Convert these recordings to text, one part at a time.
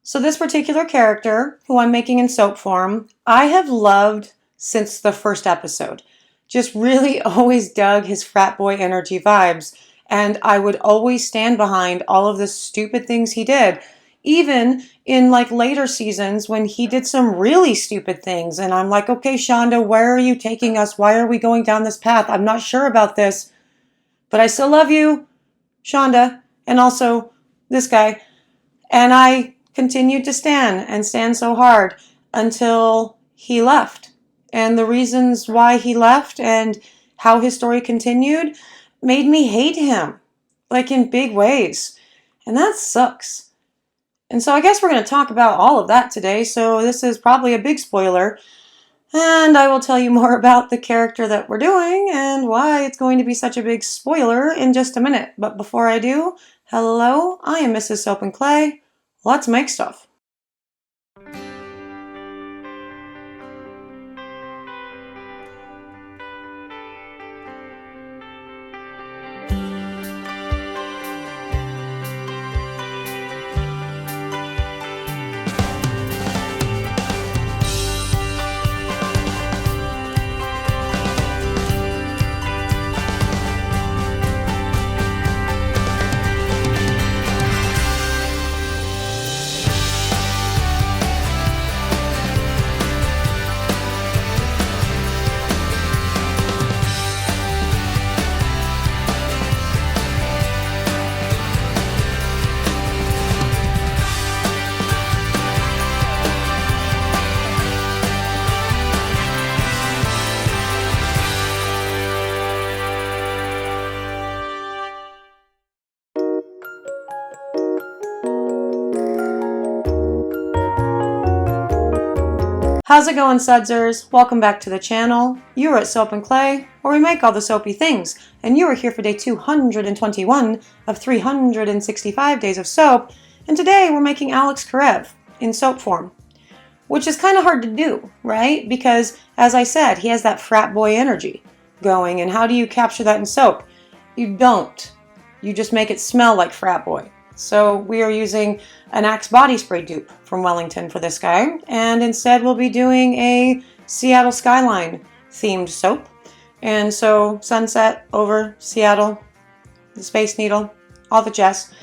So this particular character, who I'm making in soap form, I have loved since the first episode. Just really always dug his frat boy energy vibes, and I would always stand behind all of the stupid things he did. Even in like later seasons when he did some really stupid things, and I'm like, okay, Shonda, where are you taking us? Why are we going down this path? I'm not sure about this, but I still love you, Shonda, and also this guy. And I continued to stand and stand so hard until he left. And the reasons why he left and how his story continued made me hate him, like in big ways. And that sucks. And so I guess we're going to talk about all of that today. So this is probably a big spoiler. And I will tell you more about the character that we're doing and why it's going to be such a big spoiler in just a minute. But before I do, hello, I am Mrs. Soap and Clay. Let's make stuff. How's it going, Sudsers? Welcome back to the channel. You are at Soap and Clay, where we make all the soapy things, and you are here for day 221 of 365 days of soap, and today we're making Alex Karev in soap form, which is kind of hard to do, right? Because, as I said, he has that frat boy energy going, and how do you capture that in soap? You don't. You just make it smell like frat boy. So we are using an Axe body spray dupe from Wellington for this guy, and instead we'll be doing a Seattle Skyline themed soap. And so sunset over Seattle, the Space Needle, all the jazz.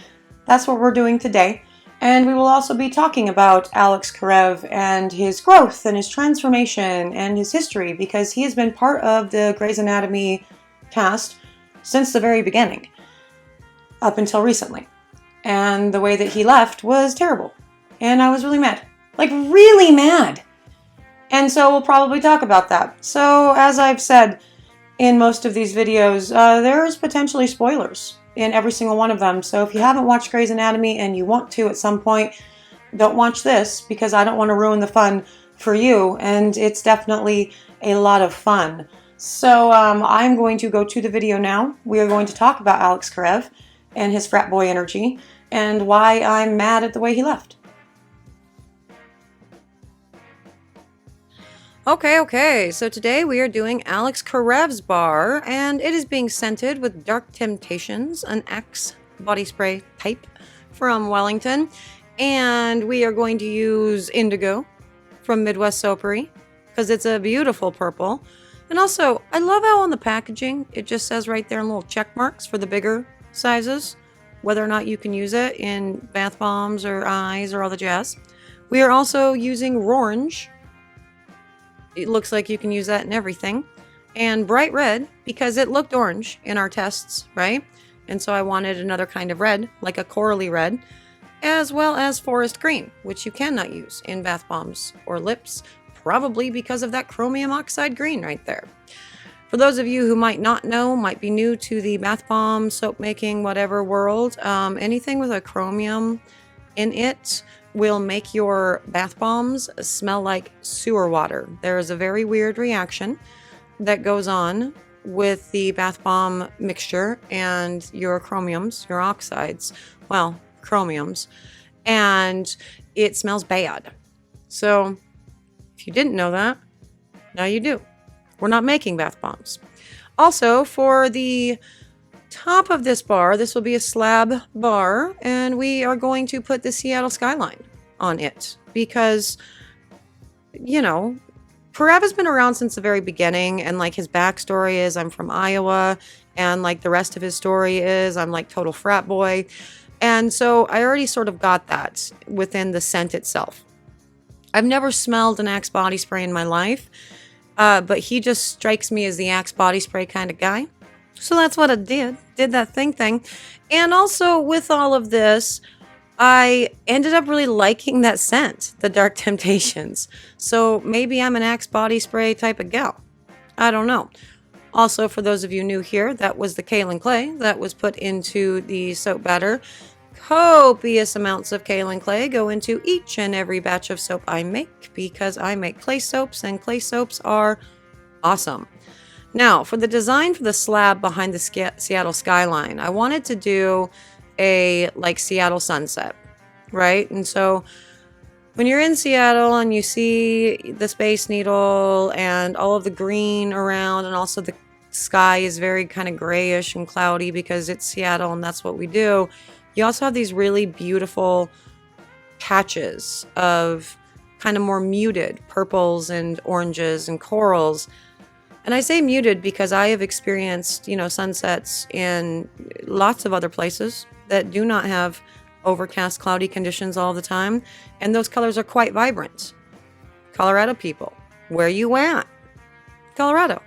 That's what we're doing today. And we will also be talking about Alex Karev and his growth and his transformation and his history, because he has been part of the Grey's Anatomy cast since the very beginning, up until recently. And the way that he left was terrible. And I was really mad. Like, really mad. And so we'll probably talk about that. So, as I've said in most of these videos, there's potentially spoilers in every single one of them. So if you haven't watched Grey's Anatomy and you want to at some point, don't watch this, because I don't want to ruin the fun for you. And it's definitely a lot of fun. So I'm going to go to the video now. We are going to talk about Alex Karev and his frat boy energy, and why I'm mad at the way he left. Okay, so today we are doing Alex Karev's bar, and it is being scented with Dark Temptations, an Axe body spray type from Wellington, and we are going to use Indigo from Midwest Soapery, because it's a beautiful purple. And also, I love how on the packaging, it just says right there in little check marks for the bigger sizes, whether or not you can use it in bath bombs or eyes or all the jazz. We are also using Orange. It looks like you can use that in everything. And Bright Red, because it looked orange in our tests, right? And so I wanted another kind of red, like a corally red, as well as Forest Green, which you cannot use in bath bombs or lips, probably because of that chromium oxide green right there. For those of you who might not know, might be new to the bath bomb, soap making, whatever world, anything with a chromium in it will make your bath bombs smell like sewer water. There is a very weird reaction that goes on with the bath bomb mixture and your chromiums, your oxides, well, chromiums, and it smells bad. So if you didn't know that, now you do. We're not making bath bombs. Also, for the top of this bar, this will be a slab bar, and we are going to put the Seattle Skyline on it because, you know, Karev has been around since the very beginning, and like his backstory is I'm from Iowa, and like the rest of his story is I'm like total frat boy. And so I already sort of got that within the scent itself. I've never smelled an Axe body spray in my life, but he just strikes me as the Axe body spray kind of guy. So that's what I did that thing. And also with all of this, I ended up really liking that scent, the Dark Temptations. So maybe I'm an Axe body spray type of gal. I don't know. Also, for those of you new here, that was the kaolin clay that was put into the soap batter. Copious amounts of kaolin clay go into each and every batch of soap I make because I make clay soaps, and clay soaps are awesome. Now, for the design for the slab behind the Seattle Skyline, I wanted to do a like Seattle sunset, right? And so when you're in Seattle and you see the Space Needle and all of the green around, and also the sky is very kind of grayish and cloudy because it's Seattle and that's what we do. You also have these really beautiful patches of kind of more muted purples and oranges and corals. And I say muted because I have experienced, you know, sunsets in lots of other places that do not have overcast, cloudy conditions all the time. And those colors are quite vibrant. Colorado people, where you at? Colorado.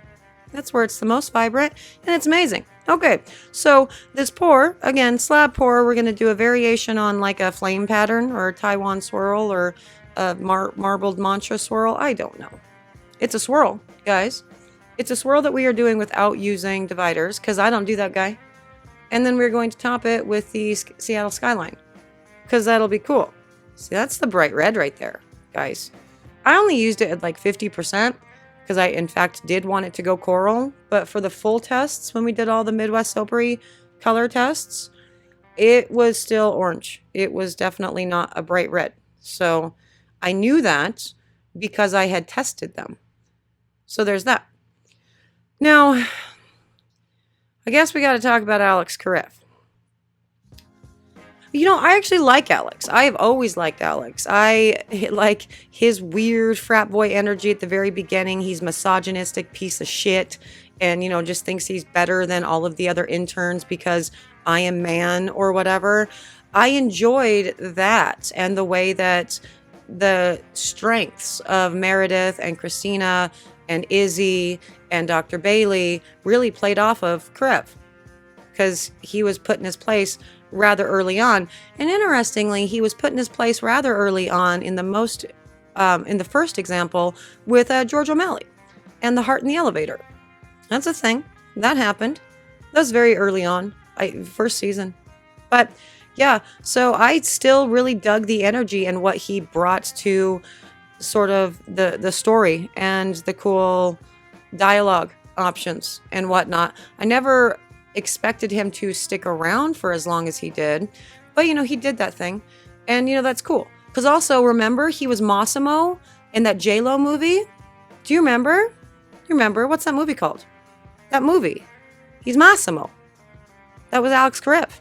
That's where it's the most vibrant, and it's amazing. Okay, so this pour, again, slab pour, we're going to do a variation on like a flame pattern or a Taiwan swirl or a marbled mantra swirl. I don't know. It's a swirl, guys. It's a swirl that we are doing without using dividers because I don't do that, guy. And then we're going to top it with the Seattle Skyline because that'll be cool. See, that's the bright red right there, guys. I only used it at like 50%. Because I, in fact, did want it to go coral. But for the full tests, when we did all the Midwest Soapery color tests, it was still orange. It was definitely not a bright red. So I knew that because I had tested them. So there's that. Now, I guess we got to talk about Alex Karev. You know, I actually like Alex. I have always liked Alex. I like his weird frat boy energy at the very beginning. He's misogynistic piece of shit and, you know, just thinks he's better than all of the other interns because I am man or whatever. I enjoyed that and the way that the strengths of Meredith and Christina and Izzy and Dr. Bailey really played off of Karev because he was put in his place rather early on. And interestingly, he was put in his place rather early on in the first example with George O'Malley and The Heart in the Elevator. That's a thing. That happened. That was very early on, first season. But yeah, so I still really dug the energy and what he brought to sort of the story and the cool dialogue options and whatnot. I never expected him to stick around for as long as he did, but you know, he did that thing, and you know, that's cool. Because also, remember, he was Massimo in that J-Lo movie. Do you remember? You remember? What's that movie called? That movie. He's Massimo. That was Alex Karev.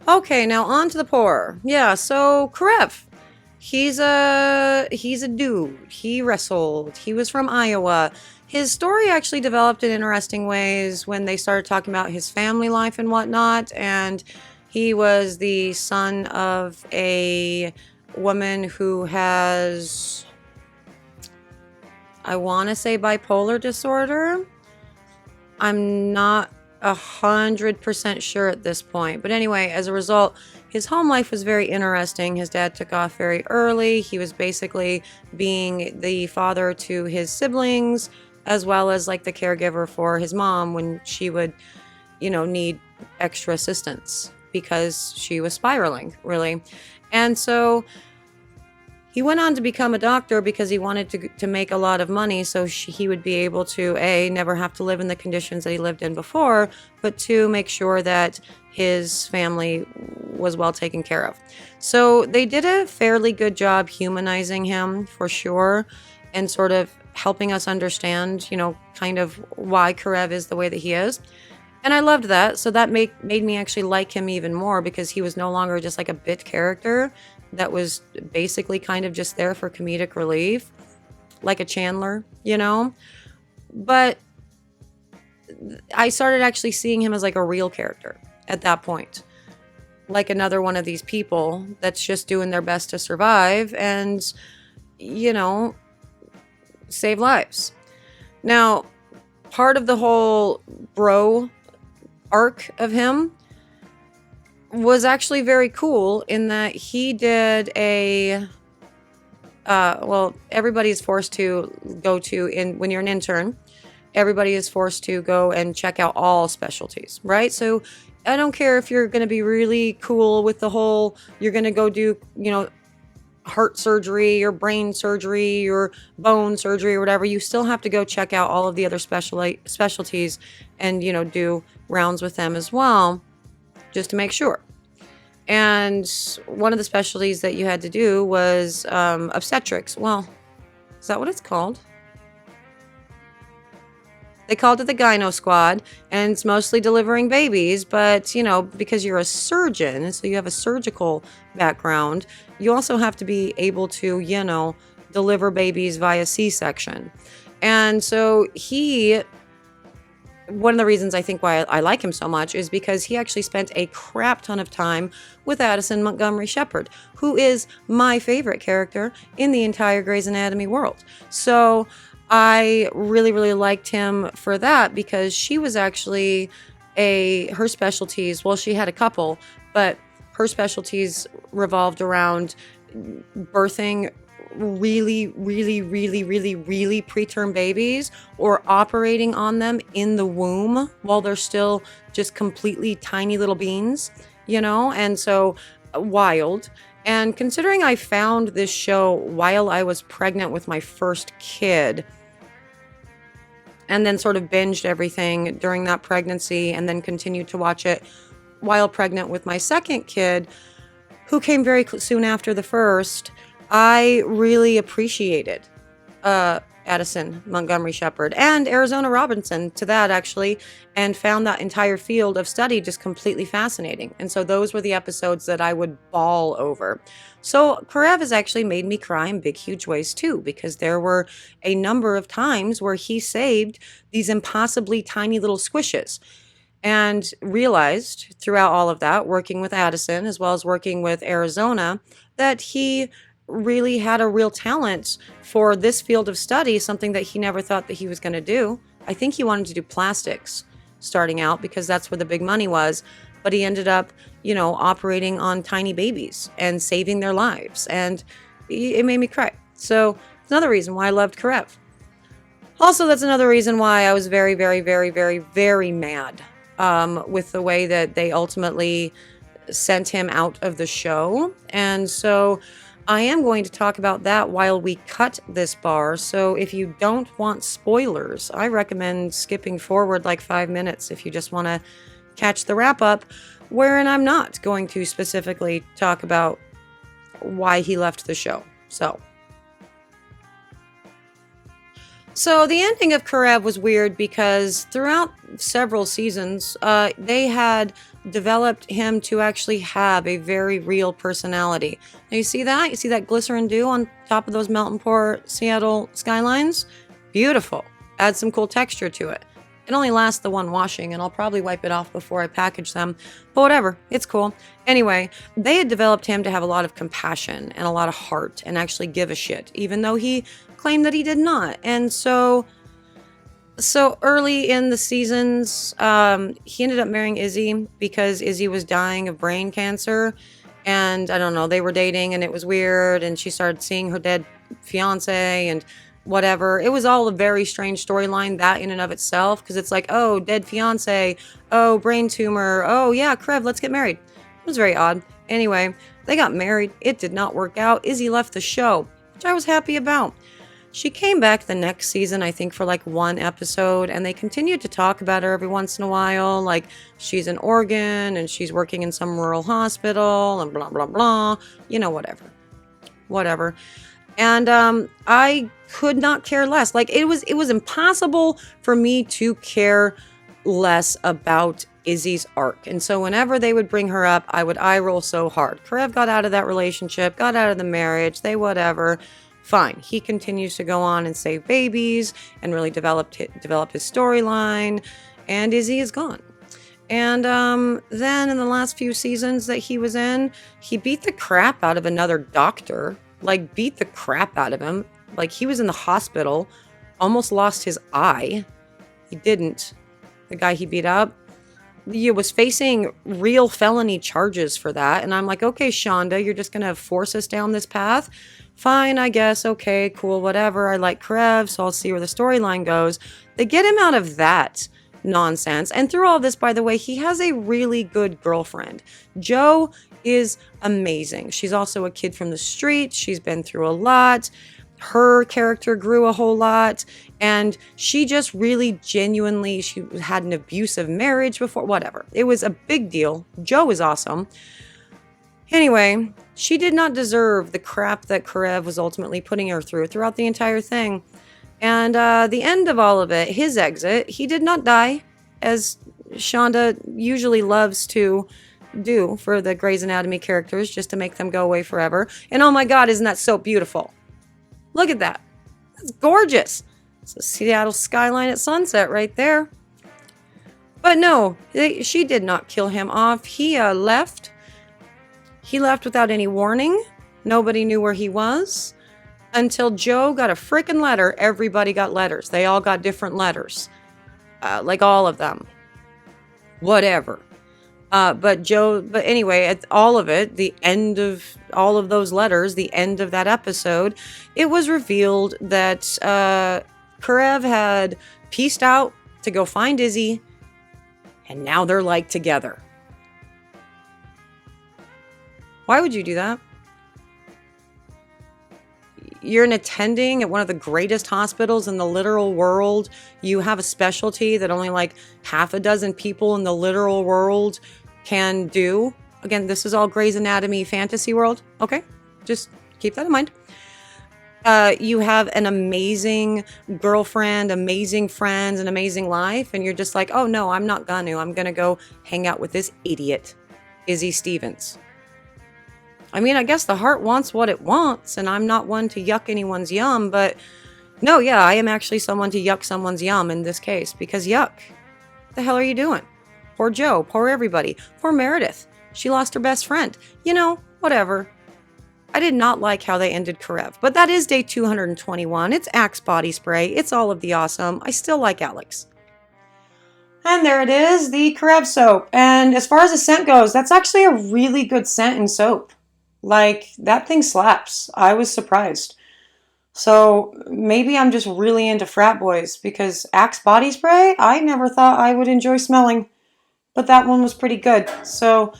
Okay, now on to the pour. Yeah, so Karev. He's a dude. He wrestled. He was from Iowa. His story actually developed in interesting ways when they started talking about his family life and whatnot. And he was the son of a woman who has, I want to say, bipolar disorder. I'm not 100% sure at this point. But anyway, as a result, his home life was very interesting. His dad took off very early. He was basically being the father to his siblings, as well as like the caregiver for his mom when she would, you know, need extra assistance because she was spiraling, really. And so he went on to become a doctor because he wanted to make a lot of money so he would be able to, A, never have to live in the conditions that he lived in before, but two, make sure that his family was well taken care of. So they did a fairly good job humanizing him, for sure, and sort of helping us understand, you know, kind of why Karev is the way that he is. And I loved that. So that made me actually like him even more because he was no longer just like a bit character that was basically kind of just there for comedic relief, like a Chandler, you know? But I started actually seeing him as like a real character at that point. Like another one of these people that's just doing their best to survive and, you know, save lives. Now, part of the whole bro arc of him was actually very cool in that he did a well, everybody is forced to go to when you're an intern, everybody is forced to go and check out all specialties, right? So I don't care if you're going to be really cool with the whole, you're going to go do, you know, heart surgery or brain surgery or bone surgery or whatever, you still have to go check out all of the other specialties and, you know, do rounds with them as well, just to make sure. And one of the specialties that you had to do was obstetrics. Well, is that what it's called? They called it the gyno squad, and it's mostly delivering babies, but, you know, because you're a surgeon, so you have a surgical background, you also have to be able to, you know, deliver babies via C-section. And so one of the reasons I think why I like him so much is because he actually spent a crap ton of time with Addison Montgomery Shepherd, who is my favorite character in the entire Grey's Anatomy world. So I really, really liked him for that because she was actually her specialties, well, she had a couple, but her specialties revolved around birthing really, really, really, really, really preterm babies or operating on them in the womb while they're still just completely tiny little beans, you know, and so wild. And considering I found this show while I was pregnant with my first kid, and then sort of binged everything during that pregnancy and then continued to watch it while pregnant with my second kid, who came very soon after the first, I really appreciated Addison Montgomery Shepherd and Arizona Robinson to that, actually, and found that entire field of study just completely fascinating. And so those were the episodes that I would bawl over. So Karev has actually made me cry in big, huge ways too, because there were a number of times where he saved these impossibly tiny little squishes, and realized throughout all of that, working with Addison as well as working with Arizona, that he really had a real talent for this field of study, something that he never thought that he was going to do. I think he wanted to do plastics starting out because that's where the big money was, but he ended up, you know, operating on tiny babies and saving their lives, and it made me cry. So it's another reason why I loved Karev. Also, that's another reason why I was very, very, very, very, very mad with the way that they ultimately sent him out of the show. And so I am going to talk about that while we cut this bar. So if you don't want spoilers, I recommend skipping forward like 5 minutes if you just want to catch the wrap up, wherein I'm not going to specifically talk about why he left the show. So the ending of Karev was weird because throughout several seasons, they had developed him to actually have a very real personality. Now you see that? You see that glycerin dew on top of those melt and pour Seattle skylines? Beautiful. Add some cool texture to it. It only lasts the one washing, and I'll probably wipe it off before I package them, but whatever, it's cool. Anyway, they had developed him to have a lot of compassion and a lot of heart and actually give a shit, even though he claimed that he did not. And so early in the seasons, he ended up marrying Izzy because Izzy was dying of brain cancer, and I don't know, they were dating and it was weird, and she started seeing her dead fiance and whatever. It was all a very strange storyline, that in and of itself, because it's like, oh, dead fiance, oh, brain tumor, oh yeah, Karev, let's get married. It was very odd. Anyway, they got married. It did not work out. Izzy left the show, which I was happy about. She came back the next season, I think, for like one episode, and they continued to talk about her every once in a while, like she's in Oregon and she's working in some rural hospital and blah, blah, blah, you know, whatever. And I could not care less. Like it was impossible for me to care less about Izzy's arc. And so whenever they would bring her up, I would eye roll so hard. Karev got out of that relationship, got out of the marriage, they whatever. Fine. He continues to go on and save babies and really develop his storyline. And Izzy is gone. And then in the last few seasons that he was in, he beat the crap out of another doctor. Like, beat the crap out of him. Like, he was in the hospital, almost lost his eye. He didn't. The guy he beat up, he was facing real felony charges for that. And I'm like, okay, Shonda, you're just going to force us down this path? Fine, I guess. Okay, cool, whatever. I like Karev, so I'll see where the storyline goes. They get him out of that nonsense. And through all this, by the way, he has a really good girlfriend. Jo is amazing. She's also a kid from the street. She's been through a lot. Her character grew a whole lot. And she just really genuinely, she had an abusive marriage before, whatever. It was a big deal. Jo is awesome. Anyway, she did not deserve the crap that Karev was ultimately putting her through throughout the entire thing. And the end of all of it, his exit, he did not die, as Shonda usually loves to do for the Grey's Anatomy characters, just to make them go away forever. And oh my God, isn't that so beautiful? Look at that. That's gorgeous. It's a Seattle skyline at sunset right there. But no, she did not kill him off. He left. He left without any warning. Nobody knew where he was. Until Jo got a freaking letter. Everybody got letters. They all got different letters. Like all of them. Whatever. But anyway, at all of it, the end of all of those letters, the end of that episode, it was revealed that Karev had pieced out to go find Izzy. And now they're like together. Why would you do that? You're an attending at one of the greatest hospitals in the literal world. You have a specialty that only like half a dozen people in the literal world can do. Again, this is all Grey's Anatomy fantasy world. Okay, just keep that in mind. You have an amazing girlfriend, amazing friends, an amazing life. And you're just like, oh no, I'm not gonna. I'm gonna go hang out with this idiot, Izzy Stevens. I mean, I guess the heart wants what it wants, and I'm not one to yuck anyone's yum, but no, yeah, I am actually someone to yuck someone's yum in this case, because yuck. What the hell are you doing? Poor Jo, poor everybody, poor Meredith. She lost her best friend. You know, whatever. I did not like how they ended Karev, but that is day 221. It's Axe body spray. It's all of the awesome. I still like Alex. And there it is, the Karev soap. And as far as the scent goes, that's actually a really good scent in soap. Like, that thing slaps. I was surprised. So maybe I'm just really into frat boys, because Axe body spray, I never thought I would enjoy smelling. But that one was pretty good. So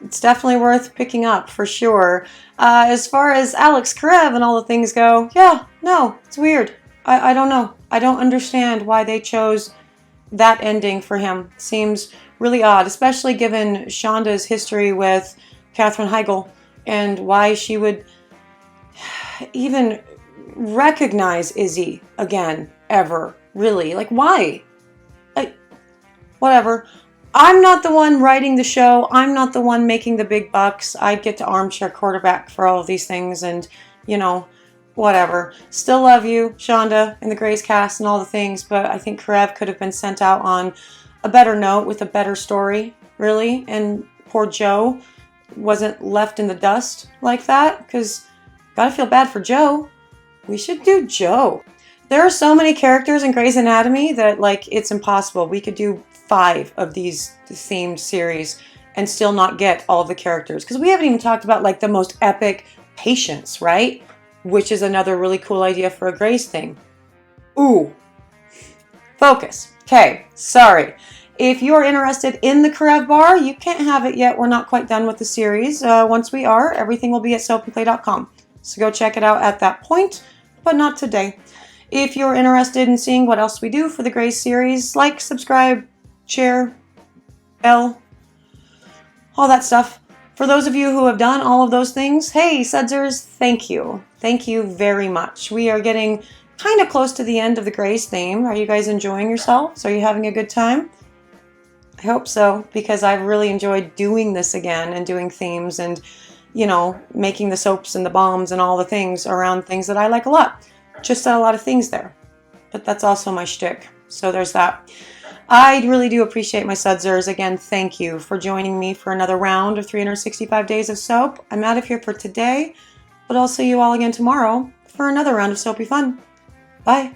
it's definitely worth picking up for sure. As far as Alex Karev and all the things go, yeah, no, it's weird. I don't know. I don't understand why they chose that ending for him. Seems really odd, especially given Shonda's history with Katherine Heigl. And why she would even recognize Izzy again, ever. Really. Like, why? Whatever. I'm not the one writing the show. I'm not the one making the big bucks. I get to armchair quarterback for all of these things. And, you know, whatever. Still love you, Shonda, and the Grey's cast and all the things. But I think Karev could have been sent out on a better note with a better story, really. And poor Jo wasn't left in the dust like that, because gotta feel bad for Jo. We should do Jo. There are so many characters in Grey's Anatomy that, like, it's impossible. We could do 5 of these themed series and still not get all the characters, because we haven't even talked about, like, the most epic patients, right? Which is another really cool idea for a Grey's thing. Ooh. Focus. Okay, sorry. If you're interested in the Karev bar, you can't have it yet. We're not quite done with the series. Once we are, everything will be at soapandplay.com. So go check it out at that point, but not today. If you're interested in seeing what else we do for the Grey series, like, subscribe, share, bell, all that stuff. For those of you who have done all of those things, hey, Sudsers, thank you. Thank you very much. We are getting kind of close to the end of the Grey's theme. Are you guys enjoying yourselves? Are you having a good time? I hope so, because I've really enjoyed doing this again and doing themes and, you know, making the soaps and the balms and all the things around things that I like a lot. Just a lot of things there. But that's also my shtick. So there's that. I really do appreciate my sudsers. Again, thank you for joining me for another round of 365 days of soap. I'm out of here for today, but I'll see you all again tomorrow for another round of soapy fun. Bye.